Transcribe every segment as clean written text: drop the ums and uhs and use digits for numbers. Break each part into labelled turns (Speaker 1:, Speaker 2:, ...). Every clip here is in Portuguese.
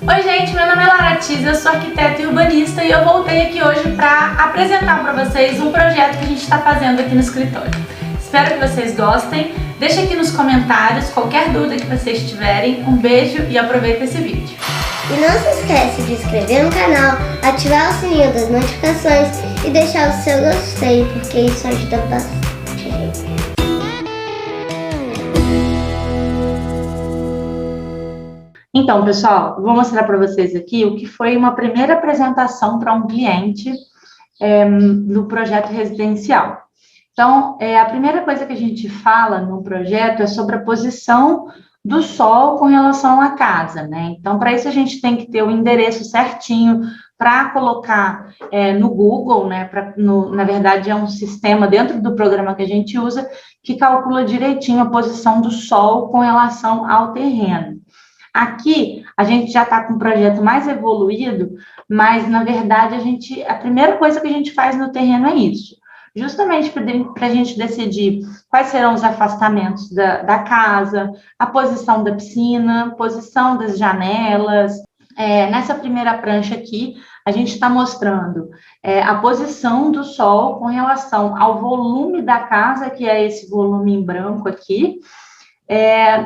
Speaker 1: Oi gente, meu nome é Lara Tiz, eu sou arquiteta e urbanista e eu voltei aqui hoje para apresentar para vocês um projeto que a gente está fazendo aqui no escritório. Espero que vocês gostem, deixa aqui nos comentários qualquer dúvida que vocês tiverem, um beijo e aproveita esse vídeo.
Speaker 2: E não se esquece de se inscrever no canal, ativar o sininho das notificações e deixar o seu gostei, porque isso ajuda bastante.
Speaker 1: Então, pessoal, vou mostrar para vocês aqui o que foi uma primeira apresentação para um cliente no projeto residencial. Então, a primeira coisa que a gente fala no projeto é sobre a posição do sol com relação à casa, né? Então, para isso a gente tem que ter o endereço certinho para colocar no Google, né? Na verdade, é um sistema dentro do programa que a gente usa que calcula direitinho a posição do sol com relação ao terreno. Aqui, a gente já está com um projeto mais evoluído, mas, na verdade, a primeira coisa que a gente faz no terreno é isso. Justamente para a gente decidir quais serão os afastamentos da casa, a posição da piscina, posição das janelas. Nessa primeira prancha aqui, a gente está mostrando a posição do sol com relação ao volume da casa, que é esse volume em branco aqui,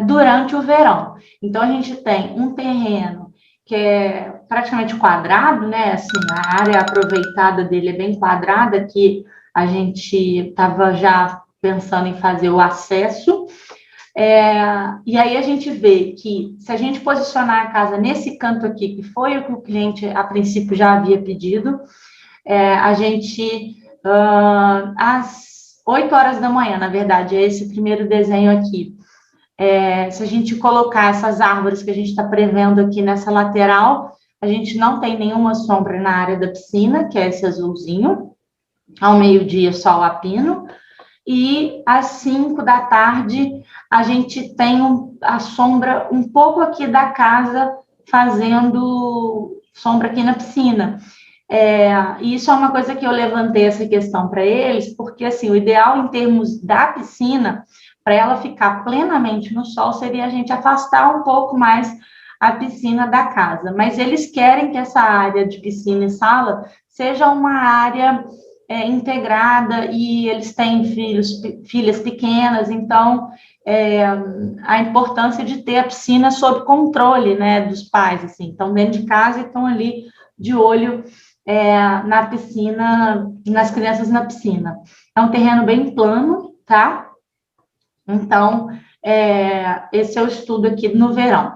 Speaker 1: durante o verão. Então, a gente tem um terreno que é praticamente quadrado, né? Assim, a área aproveitada dele é bem quadrada, que a gente estava já pensando em fazer o acesso. E aí a gente vê que, se a gente posicionar a casa nesse canto aqui, que foi o que o cliente, a princípio, já havia pedido, a gente, às 8 horas da manhã, na verdade, é esse primeiro desenho aqui, se a gente colocar essas árvores que a gente está prevendo aqui nessa lateral, a gente não tem nenhuma sombra na área da piscina, que é esse azulzinho, ao meio-dia sol a pino, e às 5 da tarde a gente tem a sombra um pouco aqui da casa, fazendo sombra aqui na piscina. E isso é uma coisa que eu levantei essa questão para eles, porque assim, o ideal em termos da piscina, para ela ficar plenamente no sol, seria a gente afastar um pouco mais a piscina da casa. Mas eles querem que essa área de piscina e sala seja uma área integrada, e eles têm filhas pequenas, então a importância de ter a piscina sob controle, né, dos pais, assim, estão dentro de casa e estão ali de olho na piscina, nas crianças na piscina. É um terreno bem plano, tá? Então, esse é o estudo aqui no verão.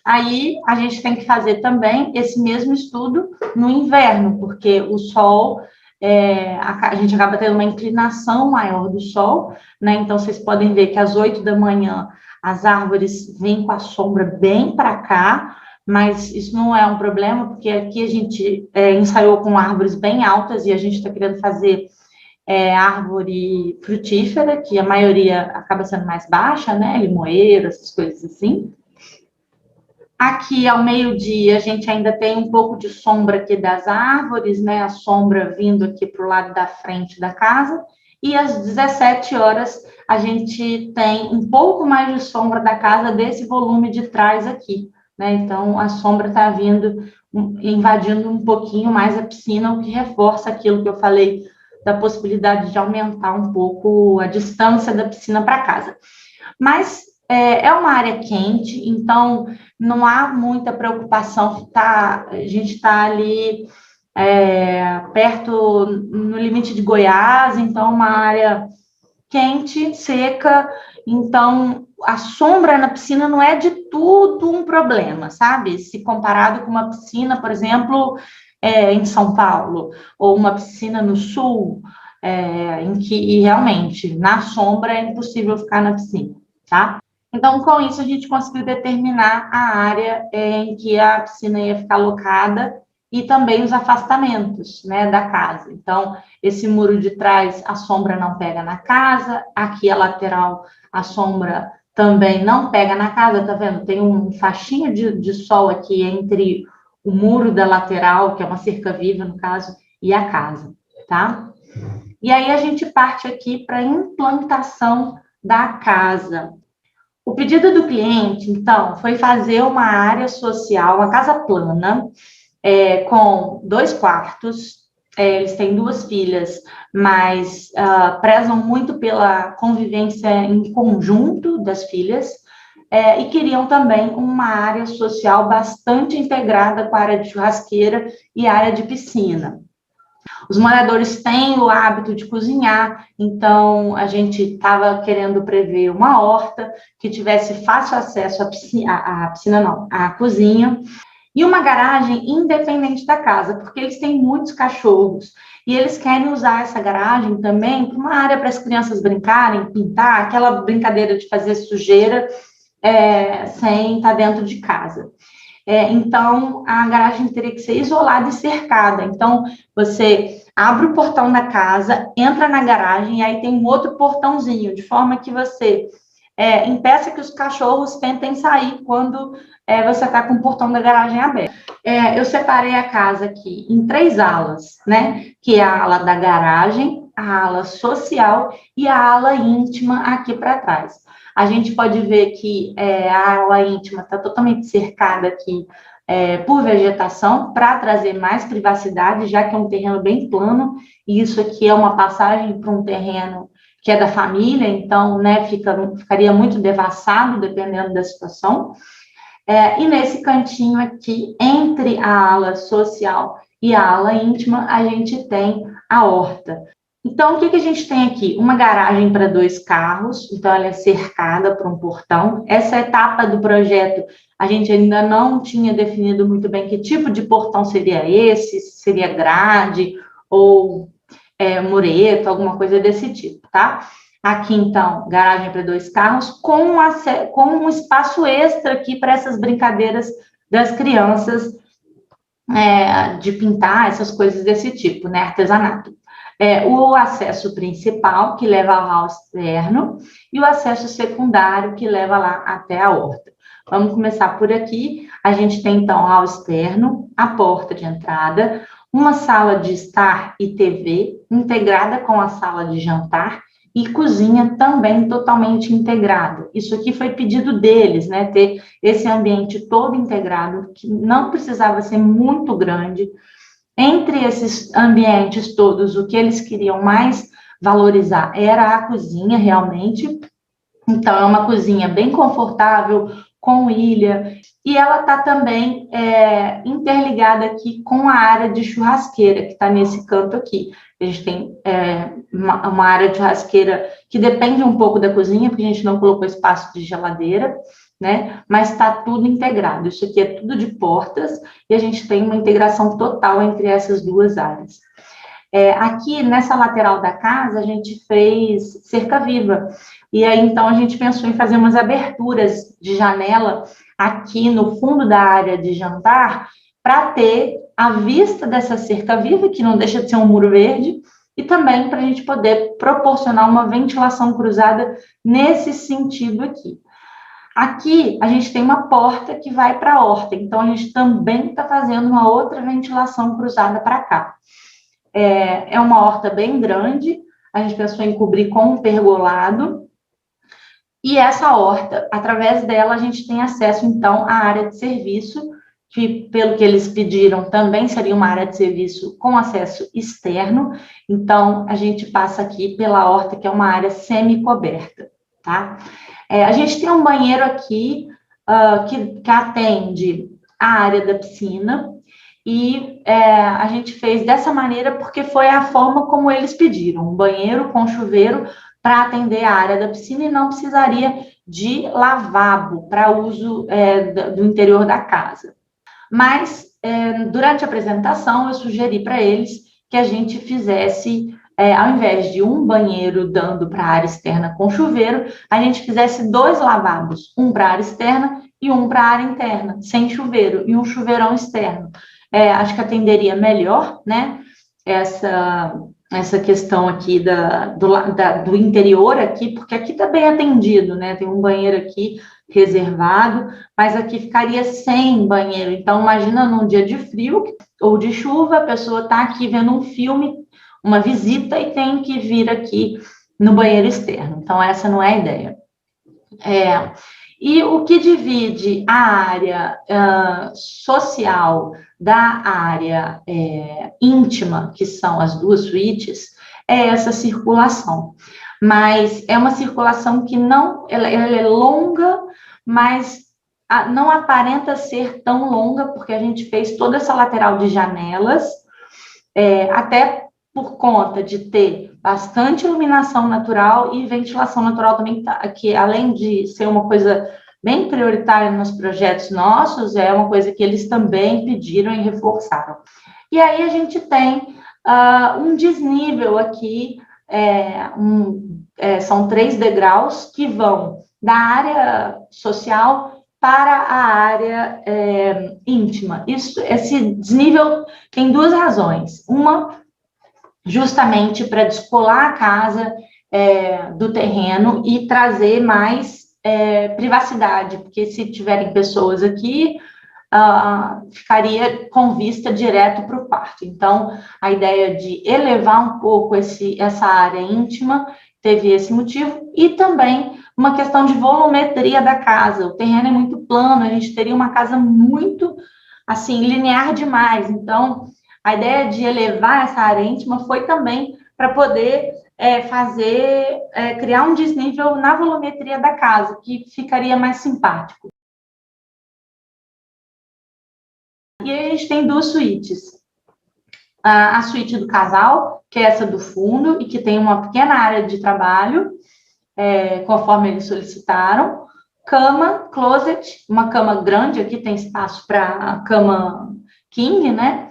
Speaker 1: Aí, a gente tem que fazer também esse mesmo estudo no inverno, porque o sol, a gente acaba tendo uma inclinação maior do sol, né? Então, vocês podem ver que às 8 da manhã, as árvores vêm com a sombra bem para cá, mas isso não é um problema, porque aqui a gente ensaiou com árvores bem altas e a gente está querendo fazer árvore frutífera, que a maioria acaba sendo mais baixa, né? Limoeiro, essas coisas assim. Aqui, ao meio-dia, a gente ainda tem um pouco de sombra aqui das árvores, né? A sombra vindo aqui para o lado da frente da casa. E às 17 horas, a gente tem um pouco mais de sombra da casa desse volume de trás aqui, né? Então, a sombra está vindo, invadindo um pouquinho mais a piscina, o que reforça aquilo que eu falei da possibilidade de aumentar um pouco a distância da piscina para casa. Mas é uma área quente, então não há muita preocupação, a gente está ali perto, no limite de Goiás, então uma área quente, seca, então a sombra na piscina não é de tudo um problema, sabe? Se comparado com uma piscina, por exemplo, em São Paulo, ou uma piscina no sul, em que realmente na sombra é impossível ficar na piscina, tá? Então, com isso, a gente conseguiu determinar a área em que a piscina ia ficar alocada e também os afastamentos, né, da casa. Então, esse muro de trás, a sombra não pega na casa, aqui a lateral, a sombra também não pega na casa, tá vendo? Tem um faixinho de sol aqui entre o muro da lateral, que é uma cerca viva, no caso, e a casa, tá? E aí a gente parte aqui para a implantação da casa. O pedido do cliente, então, foi fazer uma área social, uma casa plana, com 2 quartos. Eles têm 2 filhas, mas prezam muito pela convivência em conjunto das filhas, e queriam também uma área social bastante integrada com a área de churrasqueira e a área de piscina. Os moradores têm o hábito de cozinhar, então a gente estava querendo prever uma horta que tivesse fácil acesso à cozinha, e uma garagem independente da casa, porque eles têm muitos cachorros, e eles querem usar essa garagem também para uma área para as crianças brincarem, pintar, aquela brincadeira de fazer sujeira sem estar dentro de casa. Então, a garagem teria que ser isolada e cercada. Então, você abre o portão da casa, entra na garagem, e aí tem um outro portãozinho, de forma que você impeça que os cachorros tentem sair quando você está com o portão da garagem aberto. Eu separei a casa aqui em 3 alas, né? Que é a ala da garagem, a ala social e a ala íntima aqui para trás. A gente pode ver que a ala íntima está totalmente cercada aqui por vegetação, para trazer mais privacidade, já que é um terreno bem plano, e isso aqui é uma passagem para um terreno que é da família, então, né, ficaria muito devassado, dependendo da situação. E nesse cantinho aqui, entre a ala social e a ala íntima, a gente tem a horta. Então, o que a gente tem aqui? Uma garagem para 2 carros, então ela é cercada por um portão. Essa etapa do projeto, a gente ainda não tinha definido muito bem que tipo de portão seria esse, se seria grade ou mureto, alguma coisa desse tipo, tá? Aqui, então, garagem para 2 carros, com um espaço extra aqui para essas brincadeiras das crianças, de pintar, essas coisas desse tipo, né? Artesanato. O acesso principal, que leva ao hall externo, e o acesso secundário, que leva lá até a horta. Vamos começar por aqui. A gente tem, então, o hall externo, a porta de entrada, uma sala de estar e TV, integrada com a sala de jantar, e cozinha também totalmente integrada. Isso aqui foi pedido deles, né? Ter esse ambiente todo integrado, que não precisava ser muito grande. Entre esses ambientes todos, o que eles queriam mais valorizar era a cozinha, realmente. Então, é uma cozinha bem confortável, com ilha, e ela está também interligada aqui com a área de churrasqueira, que está nesse canto aqui. A gente tem uma área de churrasqueira que depende um pouco da cozinha, porque a gente não colocou espaço de geladeira, né? Mas está tudo integrado. Isso aqui é tudo de portas, e a gente tem uma integração total entre essas 2 áreas. Aqui, nessa lateral da casa, a gente fez cerca viva, e aí, então, a gente pensou em fazer umas aberturas de janela aqui no fundo da área de jantar, para ter a vista dessa cerca viva, que não deixa de ser um muro verde, e também para a gente poder proporcionar uma ventilação cruzada nesse sentido aqui. Aqui, a gente tem uma porta que vai para a horta, então a gente também está fazendo uma outra ventilação cruzada para cá. É uma horta bem grande, a gente pensou em cobrir com um pergolado, e essa horta, através dela, a gente tem acesso, então, à área de serviço, que, pelo que eles pediram, também seria uma área de serviço com acesso externo. Então, a gente passa aqui pela horta, que é uma área semi-coberta, tá? A gente tem um banheiro aqui que atende a área da piscina, e a gente fez dessa maneira porque foi a forma como eles pediram, um banheiro com chuveiro para atender a área da piscina, e não precisaria de lavabo para uso do interior da casa. Mas, durante a apresentação, eu sugeri para eles que a gente fizesse, ao invés de um banheiro dando para a área externa com chuveiro, a gente fizesse 2 lavabos, um para a área externa e um para a área interna, sem chuveiro, e um chuveirão externo. Acho que atenderia melhor, né, essa questão aqui do interior aqui, porque aqui está bem atendido, né? Tem um banheiro aqui reservado, mas aqui ficaria sem banheiro. Então, imagina num dia de frio ou de chuva, a pessoa está aqui vendo um filme, uma visita, e tem que vir aqui no banheiro externo. Então, essa não é a ideia. E o que divide a área social da área íntima, que são as duas suítes, é essa circulação. Mas é uma circulação que não, ela é longa, mas não aparenta ser tão longa, porque a gente fez toda essa lateral de janelas, até por conta de ter bastante iluminação natural e ventilação natural também, que além de ser uma coisa bem prioritária nos projetos nossos, é uma coisa que eles também pediram e reforçaram. E aí a gente tem um desnível aqui, são 3 degraus que vão da área social para a área íntima. Esse desnível tem 2 razões. Uma, justamente para descolar a casa do terreno e trazer mais privacidade, porque se tiverem pessoas aqui, ficaria com vista direto para o quarto. Então, a ideia de elevar um pouco essa área íntima teve esse motivo, e também uma questão de volumetria da casa. O terreno é muito plano, a gente teria uma casa muito, assim, linear demais. Então, a ideia de elevar essa área íntima foi também para poder criar um desnível na volumetria da casa, que ficaria mais simpático. E aí a gente tem 2 suítes. A suíte do casal, que é essa do fundo, e que tem uma pequena área de trabalho, conforme eles solicitaram. Cama, closet, uma cama grande, aqui tem espaço para cama king, né?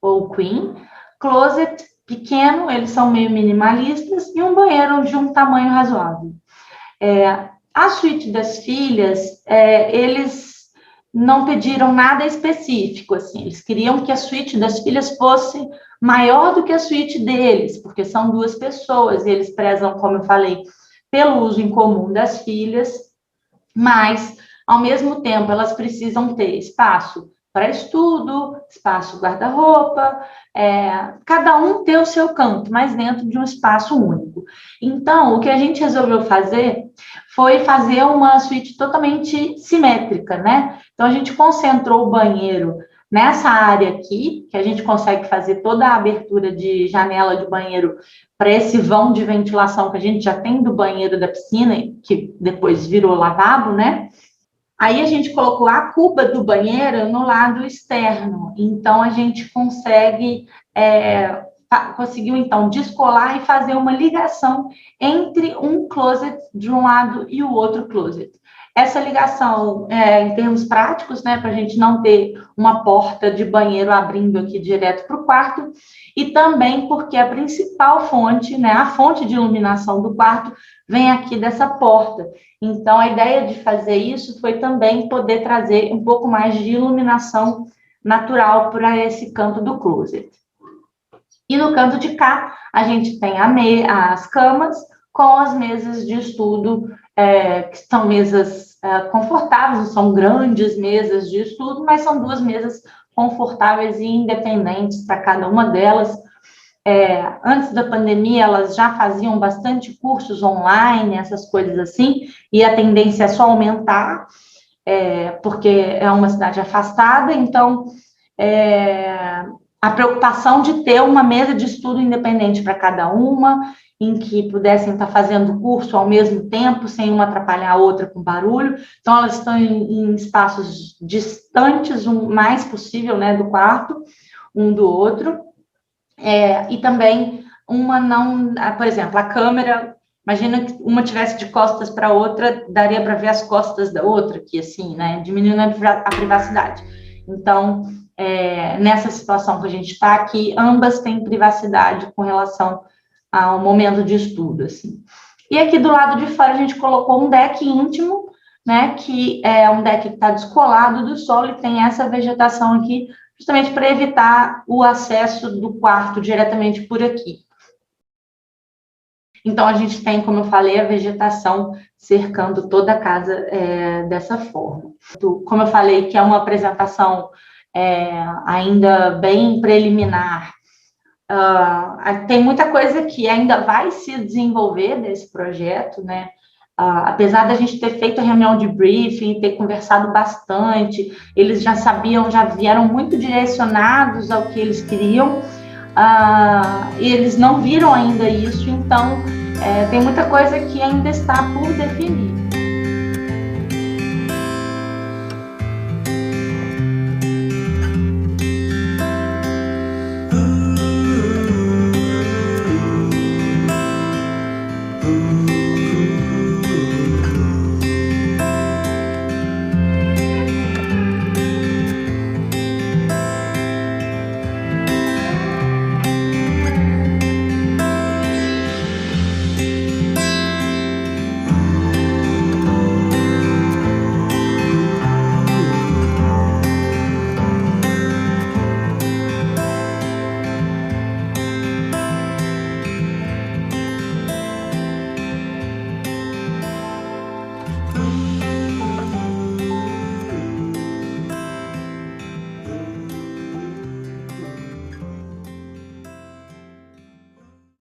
Speaker 1: Ou queen. Closet pequeno, eles são meio minimalistas, e um banheiro de um tamanho razoável. A suíte das filhas, eles não pediram nada específico, assim, eles queriam que a suíte das filhas fosse maior do que a suíte deles, porque são 2 pessoas, e eles prezam, como eu falei, pelo uso em comum das filhas, mas, ao mesmo tempo, elas precisam ter espaço para estudo, espaço guarda-roupa, cada um ter o seu canto, mas dentro de um espaço único. Então, o que a gente resolveu fazer foi fazer uma suíte totalmente simétrica, né? Então, a gente concentrou o banheiro nessa área aqui, que a gente consegue fazer toda a abertura de janela de banheiro para esse vão de ventilação que a gente já tem do banheiro da piscina, que depois virou lavabo, né? Aí a gente colocou a cuba do banheiro no lado externo, então a gente conseguiu então descolar e fazer uma ligação entre um closet de um lado e o outro closet. Essa ligação, em termos práticos, né, para a gente não ter uma porta de banheiro abrindo aqui direto para o quarto, e também porque a principal fonte, né, a fonte de iluminação do quarto, vem aqui dessa porta. Então, a ideia de fazer isso foi também poder trazer um pouco mais de iluminação natural para esse canto do closet. E no canto de cá, a gente tem as camas com as mesas de estudo, que são mesas confortáveis, não são grandes mesas de estudo, mas são 2 mesas confortáveis e independentes para cada uma delas. Antes da pandemia, elas já faziam bastante cursos online, essas coisas assim, e a tendência é só aumentar, porque é uma cidade afastada, então a preocupação de ter uma mesa de estudo independente para cada uma, em que pudessem estar fazendo curso ao mesmo tempo, sem uma atrapalhar a outra com barulho. Então, elas estão em espaços distantes, o mais possível, né, do quarto, um do outro. E também uma não... Por exemplo, a câmera, imagina que uma tivesse de costas para a outra, daria para ver as costas da outra aqui, assim, né, diminuindo a privacidade. Então, nessa situação que a gente está aqui, ambas têm privacidade com relação ao momento de estudo, assim. E aqui do lado de fora a gente colocou um deck íntimo, né, que é um deck que está descolado do solo e tem essa vegetação aqui, justamente para evitar o acesso do quarto diretamente por aqui. Então, a gente tem, como eu falei, a vegetação cercando toda a casa dessa forma. Como eu falei, que é uma apresentação ainda bem preliminar, tem muita coisa que ainda vai se desenvolver desse projeto, né? apesar da gente ter feito a reunião de briefing, ter conversado bastante, eles já sabiam, já vieram muito direcionados ao que eles queriam, e eles não viram ainda isso, então tem muita coisa que ainda está por definir.